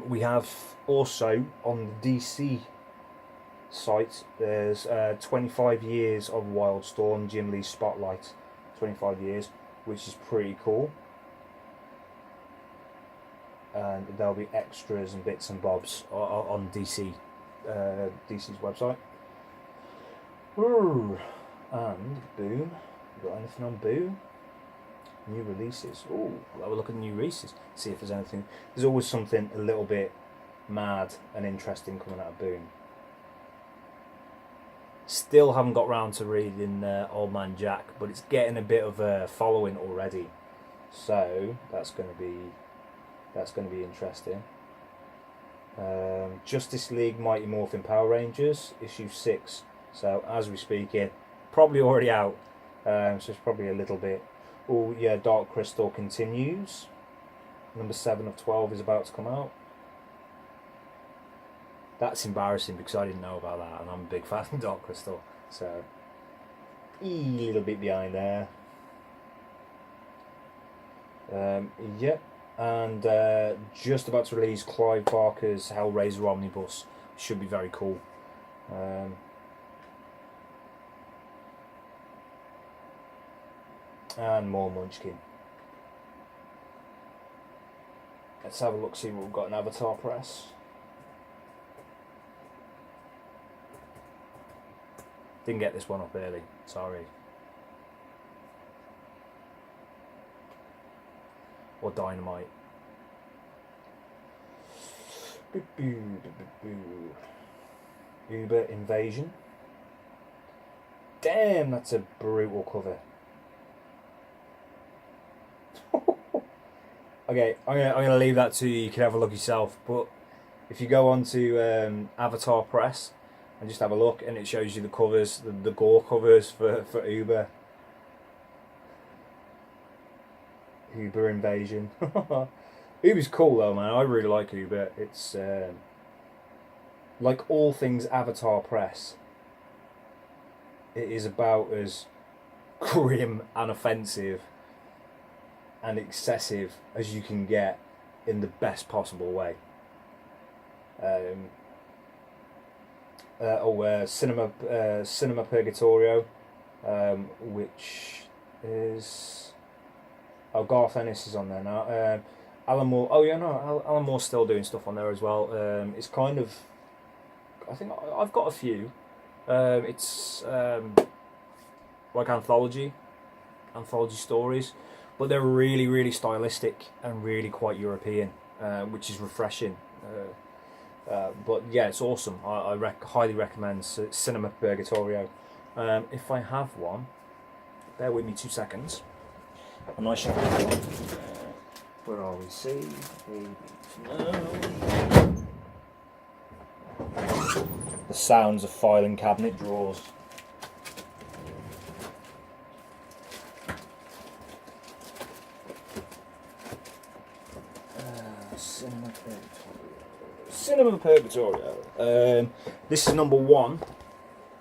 We have also on the DC site, there's 25 years of Wildstorm, Jim Lee Spotlight, 25 years, which is pretty cool. And there'll be extras and bits and bobs on DC's website. Ooh. And Boom, you got anything on Boom? New releases. Oh, we'll have a look at the new releases. See if there's anything. There's always something a little bit mad and interesting coming out of Boom. Still haven't got round to reading Old Man Jack, but it's getting a bit of a following already. So that's going to be interesting. Justice League Mighty Morphin Power Rangers issue 6. So as we speak it, probably already out. So it's probably a little bit. Oh yeah, Dark Crystal continues. Number 7 of 12 is about to come out. That's embarrassing because I didn't know about that, and I'm a big fan of Dark Crystal. So a little bit behind there. Yeah. And just about to release Clive Barker's Hellraiser Omnibus. Should be very cool. And more Munchkin. Let's have a look, see what we've got in Avatar Press. Didn't get this one up early, sorry. Or Dynamite. Uber Invasion. Damn, that's a brutal cover. Okay, I'm gonna leave that to you. You can have a look yourself. But if you go on to Avatar Press and just have a look, and it shows you the covers, the gore covers for Uber. Uber Invasion. Uber's cool though, man. I really like Uber. It's like all things Avatar Press. It is about as grim and offensive and excessive as you can get in the best possible way. Cinema Purgatorio, which is Garth Ennis is on there now. Alan Moore. Oh yeah, no, Alan Moore's still doing stuff on there as well. It's kind of, I think I've got a few. It's like anthology stories, but they're really, really stylistic and really quite European, which is refreshing. But yeah, it's awesome. I highly recommend Cinema Purgatorio. If I have one, bear with me 2 seconds. A nice shot. Where are we? See? No. The sounds of filing cabinet drawers. Cinema Purgatorio. This is number 1,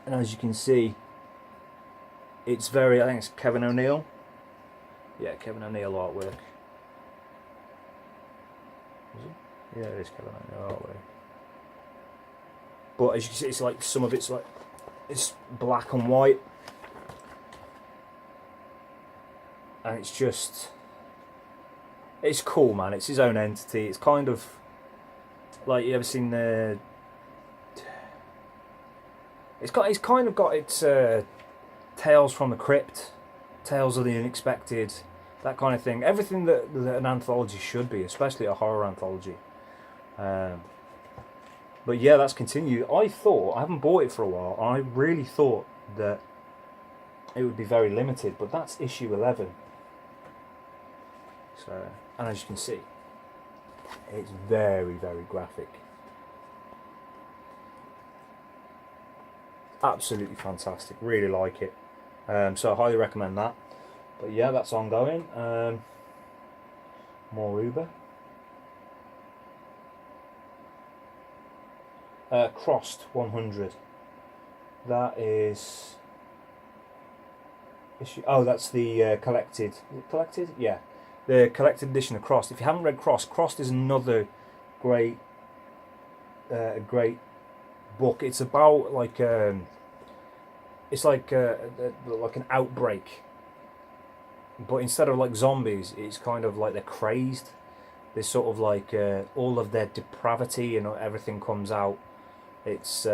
and as you can see, it's very. I think it's Kevin O'Neill. Yeah, Kevin O'Neill artwork. Is it? Yeah, it is Kevin O'Neill artwork. But as you can see, it's like some of it's like it's black and white, and it's just it's cool, man. It's his own entity. It's kind of like, you ever seen the? It's kind of got its Tales from the Crypt, Tales of the Unexpected, that kind of thing. Everything that an anthology should be, especially a horror anthology. But yeah, that's continued. I haven't bought it for a while. I really thought that it would be very limited, but that's issue 11. So, and as you can see, it's very, very graphic. Absolutely fantastic. Really like it. So I highly recommend that. But yeah, that's ongoing. More Uber. Crossed 100. That is issue. Oh, that's the collected. Is it collected? Yeah, the collected edition of Crossed. If you haven't read Crossed is another great a great book. It's about like it's like like an outbreak, but instead of like zombies, it's kind of like they're crazed. There's sort of like all of their depravity and everything comes out. It's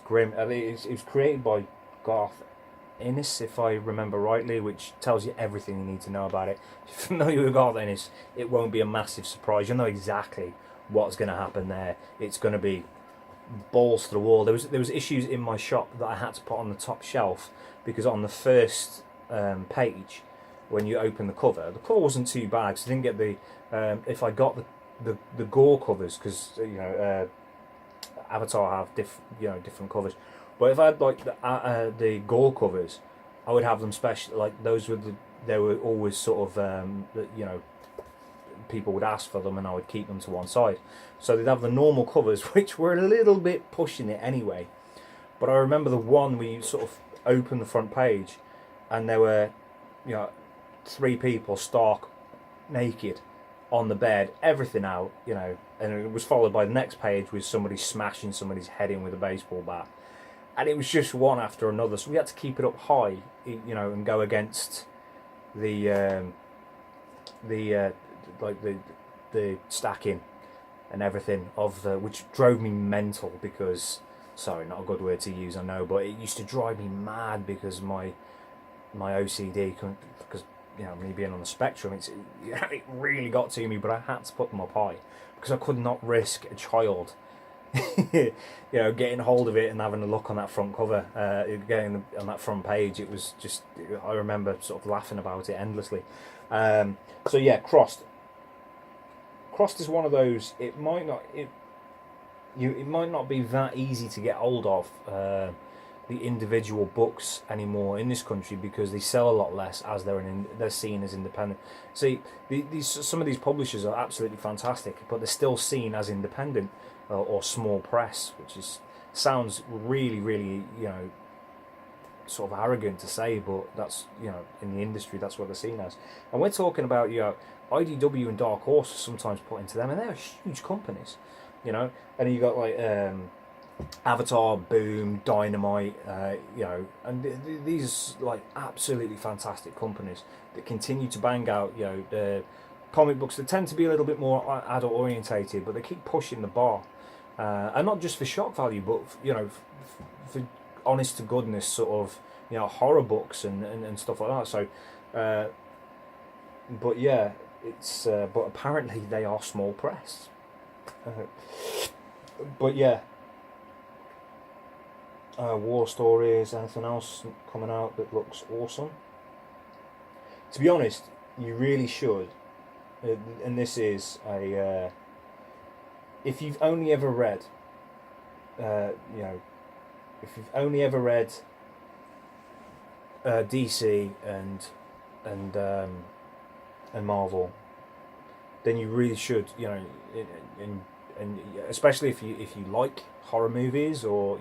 grim. I mean, it was created by Garth Ennis, if I remember rightly, which tells you everything you need to know about it. If you're familiar with Garth Ennis, it won't be a massive surprise. You'll know exactly what's going to happen there. It's going to be balls to the wall. There was issues in my shop that I had to put on the top shelf because on the first page, when you open the cover wasn't too bad. Cause I didn't get the if I got the gore covers, because Avatar have different covers. But if I had like the gore covers, I would have them special. Like those were they were always sort of people would ask for them, and I would keep them to one side. So they'd have the normal covers, which were a little bit pushing it anyway. But I remember the one where you sort of open the front page, and there were 3 people stark naked on the bed, everything out, and it was followed by the next page with somebody smashing somebody's head in with a baseball bat. And it was just one after another, so we had to keep it up high, and go against the stacking and everything of which drove me mental because, sorry, not a good word to use, I know, but it used to drive me mad because my OCD, because me being on the spectrum, it really got to me. But I had to put them up high because I could not risk a child getting hold of it and having a look on that front cover, getting on that front page. It was just, I remember sort of laughing about it endlessly. So yeah, Crossed is one of those. It might not be that easy to get hold of the individual books anymore in this country because they sell a lot less as they're seen as independent. See, some of these publishers are absolutely fantastic, but they're still seen as independent or small press, which sounds really, really sort of arrogant to say, but that's in the industry that's what they're seen as. And we're talking about IDW and Dark Horse are sometimes put into them, and they're huge companies, and you got like Avatar, Boom, Dynamite, and these like absolutely fantastic companies that continue to bang out the comic books that tend to be a little bit more adult orientated, but they keep pushing the bar, and not just for shock value, but for honest to goodness sort of horror books and stuff like that. So but yeah, it's but apparently they are small press. But yeah, war stories, anything else coming out that looks awesome? To be honest, you really should, and this is a if you've only ever read if you've only ever read DC and Marvel, then you really should, and especially if you like horror movies or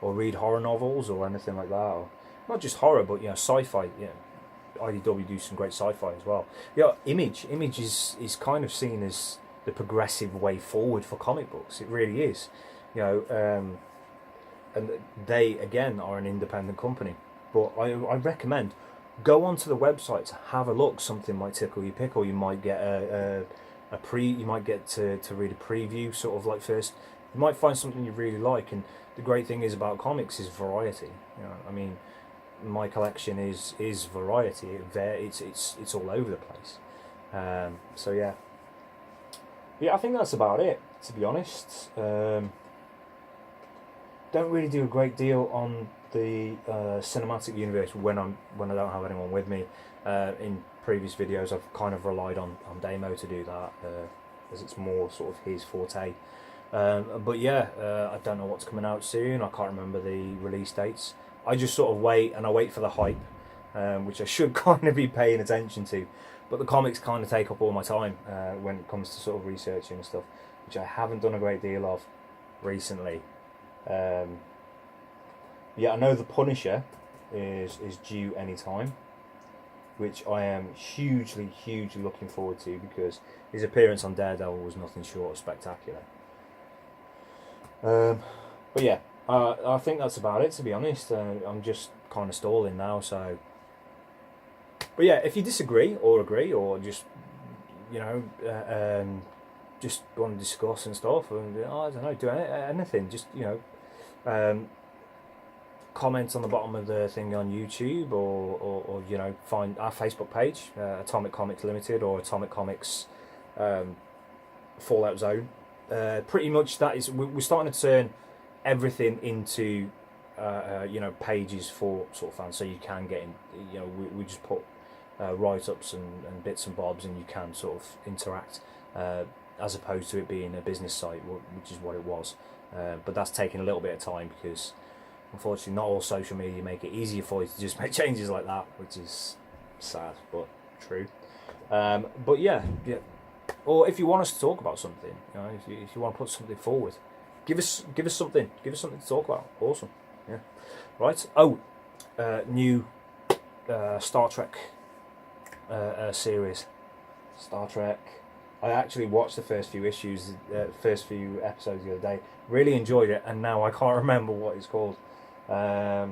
or read horror novels or anything like that, or not just horror but sci-fi. IDW do some great sci-fi as well. Image is kind of seen as the progressive way forward for comic books. It really is, and they again are an independent company. But I recommend go onto the website to have a look. Something might tickle your pickle. You might get you might get to read a preview sort of like first. You might find something you really like. And the great thing is about comics is variety. I mean, my collection is variety. It's all over the place. So yeah, I think that's about it, to be honest. Don't really do a great deal on the cinematic universe when I don't have anyone with me. In previous videos, I've kind of relied on Damo to do that, as it's more sort of his forte. But yeah, I don't know what's coming out soon. I can't remember the release dates. I just sort of wait, and I wait for the hype, which I should kind of be paying attention to. But the comics kind of take up all my time when it comes to sort of researching and stuff, which I haven't done a great deal of recently. Yeah, I know The Punisher is due any time. which I am hugely looking forward to, because his appearance on Daredevil was nothing short of spectacular. But yeah, I think that's about it, to be honest. I'm just kind of stalling now, so. But yeah, if you disagree or agree, or just, you know, just want to discuss and stuff, and I don't know, do anything, just, you know, comment on the bottom of the thing on YouTube, or you know, find our Facebook page, Atomic Comics Limited, or Atomic Comics Fallout Zone. Pretty much that is, we're starting to turn everything into you know, pages for sort of fans, so you can get in, you know, we just put write-ups and bits and bobs, and you can sort of interact, as opposed to it being a business site, which is what it was. But that's taking a little bit of time, because unfortunately not all social media make it easier for you to just make changes like that, which is sad but true. But yeah. Or if you want us to talk about something, you know, if you want to put something forward, give us something to talk about. Awesome. Yeah. Right. Oh, new Star Trek series. Star Trek. I actually watched the first few episodes the other day. Really enjoyed it, and now I can't remember what it's called. Star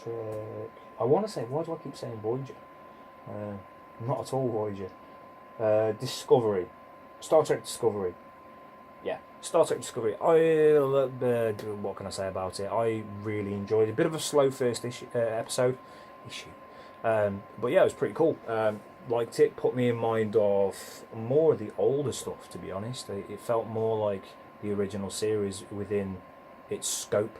Trek. I want to say. Why do I keep saying Voyager? Not at all Voyager. Discovery. Star Trek Discovery. Yeah, Star Trek Discovery. What can I say about it? I really enjoyed it. A bit of a slow first episode. But yeah, it was pretty cool. Liked it. Put me in mind of more of the older stuff, to be honest. It felt more like the original series within its scope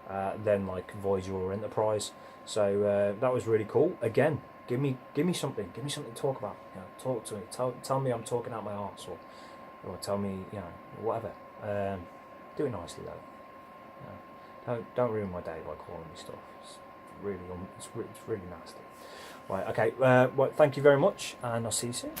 than like Voyager or Enterprise. So that was really cool. Again, give me something. Give me something to talk about. You know, talk to me. Tell me I'm talking out my arse, or tell me, you know, whatever. Do it nicely though. You know, don't ruin my day by calling me stuff. It's really nasty. Right. Okay. Well, thank you very much, and I'll see you soon.